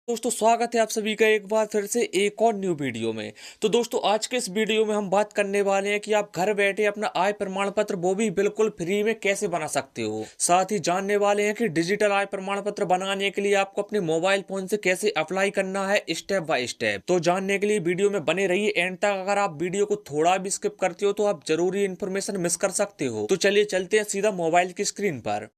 दोस्तों स्वागत है आप सभी का एक बार फिर से एक और न्यू वीडियो में। तो दोस्तों आज के इस वीडियो में हम बात करने वाले हैं कि आप घर बैठे अपना आय प्रमाण पत्र वो भी बिल्कुल फ्री में कैसे बना सकते हो। साथ ही जानने वाले हैं कि डिजिटल आय प्रमाण पत्र बनाने के लिए आपको अपने मोबाइल फोन से कैसे अप्लाई करना है स्टेप बाय स्टेप। तो जानने के लिए वीडियो में बने रहिए एंड तक। अगर आप वीडियो को थोड़ा भी स्किप करते हो तो आप जरूरी इन्फॉर्मेशन मिस कर सकते हो। तो चलिए चलते हैं सीधा मोबाइल की स्क्रीन पर।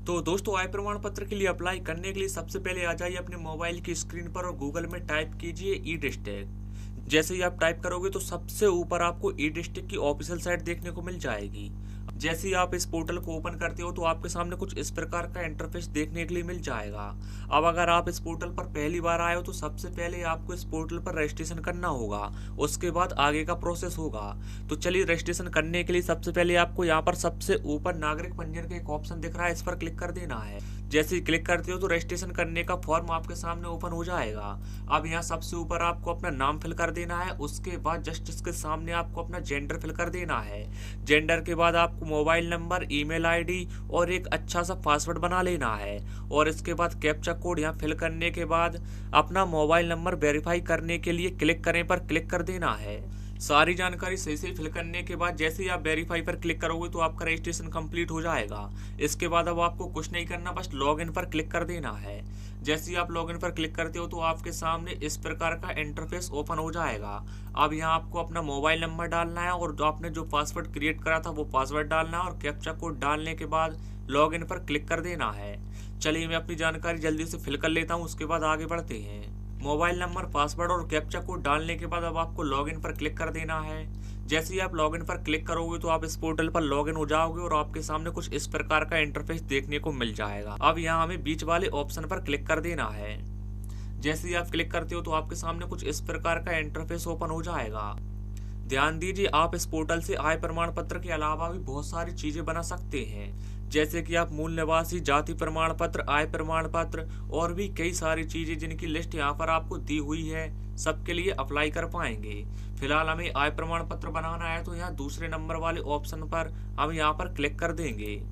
तो दोस्तों आय प्रमाण पत्र के लिए अप्लाई करने के लिए सबसे पहले आ जाइए अपने मोबाइल की स्क्रीन पर और गूगल में टाइप कीजिए ई डिस्ट्रिक्ट। जैसे ही आप टाइप करोगे तो सबसे ऊपर आपको ई डिस्ट्रिक्ट की ऑफिशियल साइट देखने को मिल जाएगी। जैसे ही आप इस पोर्टल को ओपन करते हो तो आपके सामने कुछ इस प्रकार का इंटरफेस देखने के लिए मिल जाएगा। अब अगर आप इस पोर्टल पर पहली बार आए हो तो सबसे पहले आपको इस पोर्टल पर रजिस्ट्रेशन करना होगा, उसके बाद आगे का प्रोसेस होगा। तो चलिए रजिस्ट्रेशन करने के लिए सबसे पहले आपको यहाँ पर सबसे ऊपर नागरिक पंजीयन का एक ऑप्शन दिख रहा है, इस पर क्लिक कर देना है। जैसे ही क्लिक करते हो तो रजिस्ट्रेशन करने का फॉर्म आपके सामने ओपन हो जाएगा। अब यहाँ सबसे ऊपर आपको अपना नाम फिल कर देना है, उसके बाद जस्ट इसके सामने आपको अपना जेंडर फिल कर देना है। जेंडर के बाद आपको मोबाइल नंबर, ईमेल आईडी और एक अच्छा सा पासवर्ड बना लेना है। और इसके बाद कैप्चा कोड यहाँ फिल करने के बाद अपना मोबाइल नंबर वेरीफाई करने के लिए क्लिक करें पर क्लिक कर देना है। सारी जानकारी सही से फिल करने के बाद जैसे ही आप वेरीफाई पर क्लिक करोगे तो आपका रजिस्ट्रेशन कंप्लीट हो जाएगा। इसके बाद अब आपको कुछ नहीं करना, बस लॉगिन पर क्लिक कर देना है। जैसे ही आप लॉगिन पर क्लिक करते हो तो आपके सामने इस प्रकार का इंटरफेस ओपन हो जाएगा। अब यहाँ आपको अपना मोबाइल नंबर डालना है और जो आपने जो पासवर्ड क्रिएट करा था वो पासवर्ड डालना है और कैप्चा कोड डालने के बाद लॉगिन पर क्लिक कर देना है। चलिए मैं अपनी जानकारी जल्दी से फिल कर लेता हूँ, उसके बाद आगे बढ़ते हैं। मोबाइल नंबर, पासवर्ड और कैप्चा कोड डालने के बाद अब आपको लॉगिन पर क्लिक कर देना है। जैसे ही आप लॉगिन पर क्लिक करोगे तो आप इस पोर्टल पर लॉगिन हो जाओगे और आपके सामने कुछ इस प्रकार का इंटरफेस देखने को मिल जाएगा। अब यहाँ हमें बीच वाले ऑप्शन पर क्लिक कर देना है। जैसे ही आप क्लिक करते हो तो आपके सामने कुछ इस प्रकार का इंटरफेस ओपन हो जाएगा। ध्यान दीजिए, आप इस पोर्टल से आय प्रमाण पत्र के अलावा भी बहुत सारी चीजें बना सकते हैं, जैसे कि आप मूल निवासी, जाति प्रमाण पत्र, आय प्रमाण पत्र और भी कई सारी चीजें जिनकी लिस्ट यहाँ पर आपको दी हुई है, सबके लिए अप्लाई कर पाएंगे। फिलहाल हमें आय प्रमाण पत्र बनाना है तो यहाँ दूसरे नंबर वाले ऑप्शन पर हम यहाँ पर क्लिक कर देंगे।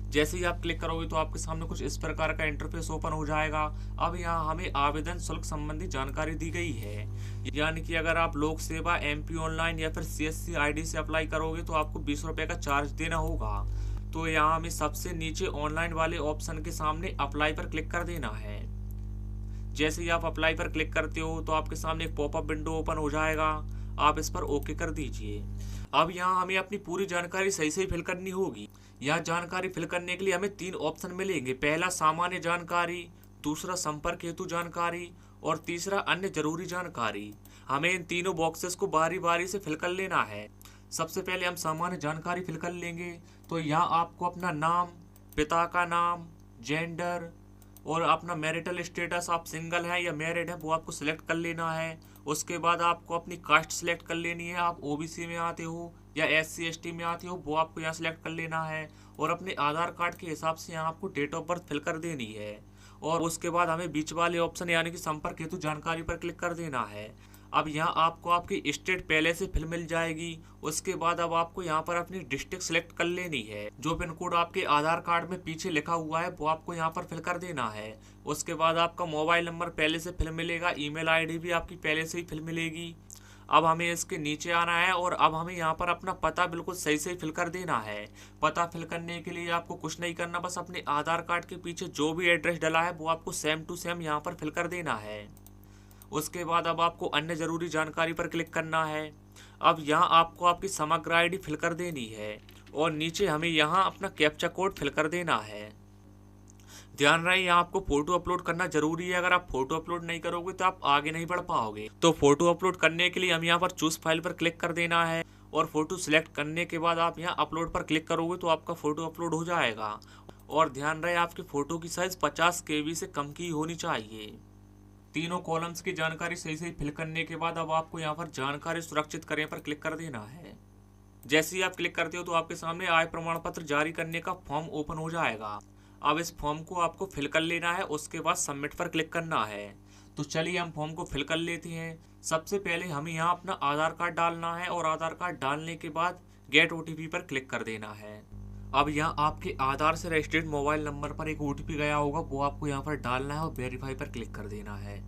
जैसे ही आप क्लिक करोगे तो आपके सामने कुछ इस प्रकार का इंटरफेस ओपन हो जाएगा। अब यहाँ हमें आवेदन शुल्क संबंधी जानकारी दी गई है, यानी कि अगर आप लोक सेवा, एमपी ऑनलाइन या फिर सीएससी आईडी से अप्लाई करोगे तो आपको 20 रुपए का चार्ज देना होगा। तो यहाँ हमें सबसे नीचे ऑनलाइन वाले ऑप्शन के सामने अप्लाई पर क्लिक कर देना है। जैसे ही आप अप्लाई पर क्लिक करते हो तो आपके सामने एक पॉपअप विंडो ओपन हो जाएगा, आप इस पर ओके कर दीजिए। अब यहाँ हमें अपनी पूरी जानकारी सही से फिल करनी होगी। यह जानकारी फिल करने के लिए हमें 3 ऑप्शन मिलेंगे। पहला सामान्य जानकारी, दूसरा संपर्क हेतु जानकारी और तीसरा अन्य जरूरी जानकारी। हमें इन तीनों बॉक्सेस को बारी बारी से फिल कर लेना है। सबसे पहले हम सामान्य जानकारी फिल कर लेंगे। तो यहाँ आपको अपना नाम, पिता का नाम, जेंडर और अपना मैरिटल स्टेटस, आप सिंगल हैं या मैरिड हैं वो आपको सिलेक्ट कर लेना है। उसके बाद आपको अपनी कास्ट सिलेक्ट कर लेनी है, आप ओबीसी में आते हो या एससी एसटी में आते हो वो आपको यहाँ सिलेक्ट कर लेना है। और अपने आधार कार्ड के हिसाब से यहाँ आपको डेट ऑफ बर्थ फिल कर देनी है। और उसके बाद हमें बीच वाले ऑप्शन यानी कि संपर्क हेतु जानकारी पर क्लिक कर देना है। अब यहाँ आपको आपकी स्टेट पहले से फिल मिल जाएगी। उसके बाद अब आपको यहाँ पर अपनी डिस्ट्रिक्ट सिलेक्ट कर लेनी है। जो पिन कोड आपके आधार कार्ड में पीछे लिखा हुआ है वो आपको यहाँ पर फिल कर देना है। उसके बाद आपका मोबाइल नंबर पहले से फिल मिलेगा, ईमेल आईडी भी आपकी पहले से ही फिल मिलेगी। अब हमें इसके नीचे आना है और अब हमें यहाँ पर अपना पता बिल्कुल सही से फिल कर देना है। पता फिल करने के लिए आपको कुछ नहीं करना, बस अपने आधार कार्ड के पीछे जो भी एड्रेस डला है वो आपको सेम टू सेम यहाँ पर फिल कर देना है। उसके बाद अब आपको अन्य जरूरी जानकारी पर क्लिक करना है। अब यहाँ आपको आपकी समग्र आईडी फिल कर देनी है और नीचे हमें यहाँ अपना कैप्चा कोड फिल कर देना है। ध्यान रहे यहाँ आपको फोटो अपलोड करना जरूरी है। अगर आप फोटो अपलोड नहीं करोगे तो आप आगे नहीं बढ़ पाओगे। तो फोटो अपलोड करने के लिए हम यहाँ पर चूज फाइल पर क्लिक कर देना है और फोटो सिलेक्ट करने के बाद आप यहाँ अपलोड पर क्लिक करोगे तो आपका फोटो अपलोड हो जाएगा। और ध्यान रहे आपकी फोटो की साइज 50 KB से कम की होनी चाहिए। तीनों कॉलम्स की जानकारी सही से फिल करने के बाद अब आपको यहाँ पर जानकारी सुरक्षित करें पर क्लिक कर देना है। जैसे ही आप क्लिक करते हो तो आपके सामने आय प्रमाण पत्र जारी करने का फॉर्म ओपन हो जाएगा। अब इस फॉर्म को आपको फिल कर लेना है, उसके बाद सबमिट पर क्लिक करना है। तो चलिए हम फॉर्म को फिल कर लेते हैं। सबसे पहले हमें यहाँ अपना आधार कार्ड डालना है और आधार कार्ड डालने के बाद गेट ओटीपी पर क्लिक कर देना है। अब यहाँ आपके आधार से रजिस्टर्ड मोबाइल नंबर पर एक ओटीपी गया होगा, वो आपको यहाँ पर डालना है और वेरीफाई पर क्लिक कर देना है।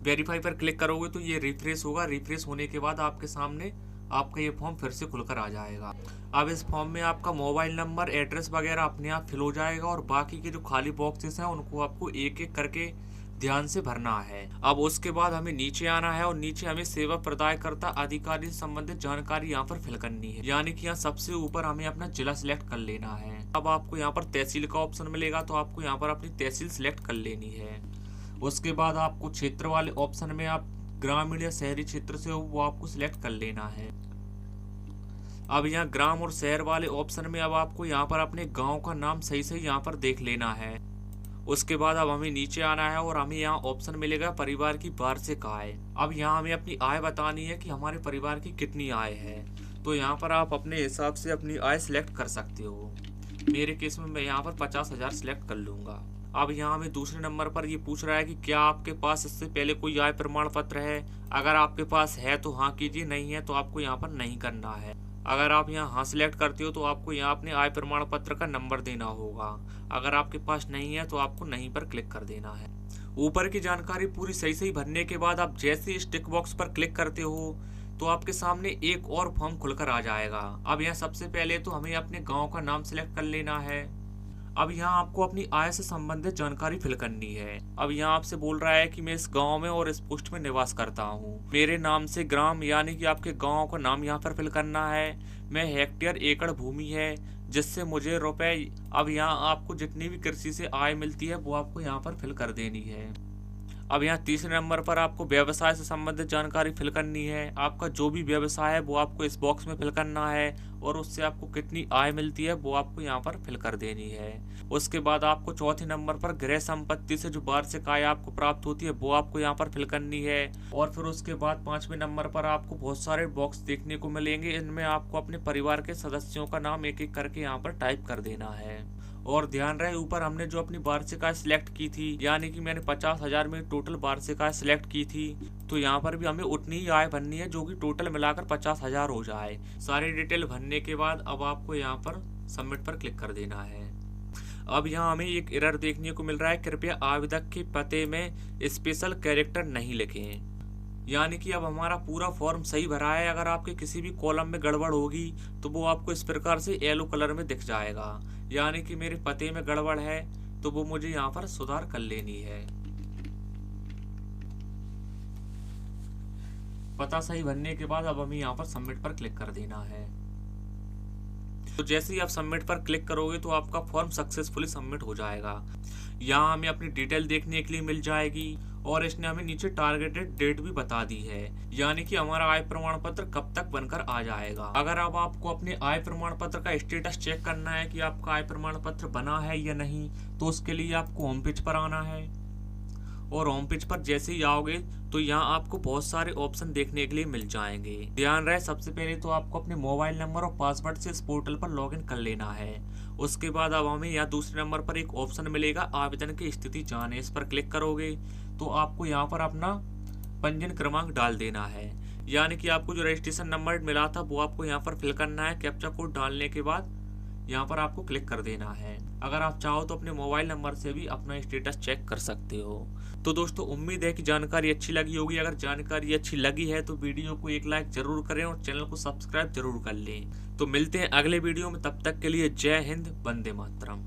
वेरीफाई पर क्लिक करोगे तो ये रिफ्रेश होगा। रिफ्रेश होने के बाद आपके सामने आपका ये फॉर्म फिर से खुलकर आ जाएगा। अब इस फॉर्म में आपका मोबाइल नंबर, एड्रेस वगैरह अपने आप फिल हो जाएगा और बाकी के जो खाली बॉक्सेस हैं उनको आपको एक एक करके ध्यान से भरना है। अब उसके बाद हमें नीचे आना है और नीचे हमें सेवा प्रदायकर्ता अधिकारी से संबंधित जानकारी यहाँ पर फिल करनी है। यानी कि यहाँ सबसे ऊपर हमें अपना जिला सिलेक्ट कर लेना है। अब आपको यहाँ पर तहसील का ऑप्शन मिलेगा, तो आपको यहाँ पर अपनी तहसील सिलेक्ट कर लेनी है। उसके बाद आपको क्षेत्र वाले ऑप्शन में आप ग्रामीण या शहरी क्षेत्र से हो वो आपको सिलेक्ट कर लेना है। अब यहाँ ग्राम और शहर वाले ऑप्शन में अब आपको यहाँ पर अपने गांव का नाम सही से यहाँ पर देख लेना है। उसके बाद अब हमें नीचे आना है और हमें यहाँ ऑप्शन मिलेगा परिवार की वार्षिक आय। अब यहाँ हमें अपनी आय बतानी है कि हमारे परिवार की कितनी आय है। तो यहाँ पर आप अपने हिसाब से अपनी आय सिलेक्ट कर सकते हो। मेरे केस में मैं यहाँ पर 50,000 सिलेक्ट कर लूंगा। अब यहाँ हमें दूसरे नंबर पर ये पूछ रहा है कि क्या आपके पास इससे पहले कोई आय प्रमाण पत्र है। अगर आपके पास है तो हाँ कीजिए, नहीं है तो आपको यहाँ पर नहीं करना है। अगर आप यहाँ हाँ सिलेक्ट करते हो तो आपको यहाँ अपने आय प्रमाण पत्र का नंबर देना होगा। अगर आपके पास नहीं है तो आपको नहीं पर क्लिक कर देना है। ऊपर की जानकारी पूरी सही भरने के बाद आप जैसे इस टिक बॉक्स पर क्लिक करते हो तो आपके सामने एक और फॉर्म खुलकर आ जाएगा। अब यहाँ सबसे पहले तो हमें अपने गांव का नाम सिलेक्ट कर लेना है। अब यहाँ आपको अपनी आय से संबंधित जानकारी फिल करनी है। अब यहाँ आपसे बोल रहा है कि मैं इस गांव में और इस पोस्ट में निवास करता हूँ। मेरे नाम से ग्राम यानी कि आपके गांव का नाम यहाँ पर फिल करना है। मैं हेक्टेयर एकड़ भूमि है जिससे मुझे रुपए। अब यहाँ आपको जितनी भी कृषि से आय मिलती है वो आपको यहाँ पर फिल कर देनी है। अब यहाँ तीसरे नंबर पर आपको व्यवसाय से संबंधित जानकारी फिल करनी है। आपका जो भी व्यवसाय है वो आपको इस बॉक्स में फिल करना है और उससे आपको कितनी आय मिलती है वो आपको यहाँ पर फिल कर देनी है। उसके बाद आपको चौथे नंबर पर गृह संपत्ति से जो वार्षिक आय आपको प्राप्त होती है वो आपको यहाँ पर फिल करनी है। और फिर उसके बाद पांचवें नंबर पर आपको बहुत सारे बॉक्स देखने को मिलेंगे। इनमें आपको अपने परिवार के सदस्यों का नाम एक एक करके यहाँ पर टाइप कर देना है। और ध्यान रहे ऊपर हमने जो अपनी वार्षिक आय सिलेक्ट की थी, यानी कि मैंने 50,000 में टोटल वार्षिक आय सिलेक्ट की थी, तो यहाँ पर भी हमें उतनी ही आय भरनी है जो कि टोटल मिलाकर 50,000 हो जाए। सारी डिटेल भरने के बाद अब आपको यहाँ पर सबमिट पर क्लिक कर देना है। अब यहाँ हमें एक एरर देखने को मिल रहा है, कृपया आवेदक के पते में स्पेशल कैरेक्टर नहीं लिखें। यानी कि अब हमारा पूरा फॉर्म सही भरा है। अगर आपके किसी भी कॉलम में गड़बड़ होगी तो वो आपको इस प्रकार से येलो कलर में दिख जाएगा। यानी कि मेरे पते में गड़बड़ है तो वो मुझे यहाँ पर सुधार कर लेनी है। पता सही भरने के बाद अब हमें यहाँ पर सबमिट पर क्लिक कर देना है। तो जैसे ही आप सबमिट पर क्लिक करोगे तो आपका फॉर्म सक्सेसफुली सबमिट हो जाएगा। यहाँ हमें अपनी डिटेल देखने के लिए मिल जाएगी और इसने हमें नीचे टारगेटेड डेट भी बता दी है, यानी कि हमारा आय प्रमाण पत्र कब तक बनकर आ जाएगा। अगर अब आपको अपने आय प्रमाण पत्र का स्टेटस चेक करना है कि आपका आय प्रमाण पत्र बना है या नहीं, तो उसके लिए आपको होम पेज पर आना है। और होम पेज पर जैसे ही आओगे तो यहाँ आपको बहुत सारे ऑप्शन देखने के लिए मिल जाएंगे। ध्यान रहे सबसे पहले तो आपको अपने मोबाइल नंबर और पासवर्ड से इस पोर्टल पर लॉगिन कर लेना है। उसके बाद अब हमें यहाँ दूसरे नंबर पर एक ऑप्शन मिलेगा आवेदन की स्थिति जाने। इस पर क्लिक करोगे तो आपको यहाँ पर अपना पंजीयन क्रमांक डाल देना है। यानी कि आपको जो रजिस्ट्रेशन नंबर मिला था वो आपको यहाँ पर फिल करना है। कैप्चा कोड डालने के बाद यहाँ पर आपको क्लिक कर देना है। अगर आप चाहो तो अपने मोबाइल नंबर से भी अपना स्टेटस चेक कर सकते हो। तो दोस्तों उम्मीद है कि जानकारी अच्छी लगी होगी। अगर जानकारी अच्छी लगी है तो वीडियो को एक लाइक जरूर करें और चैनल को सब्सक्राइब जरूर कर लें। तो मिलते हैं अगले वीडियो में, तब तक के लिए जय हिंद, वंदे मातरम।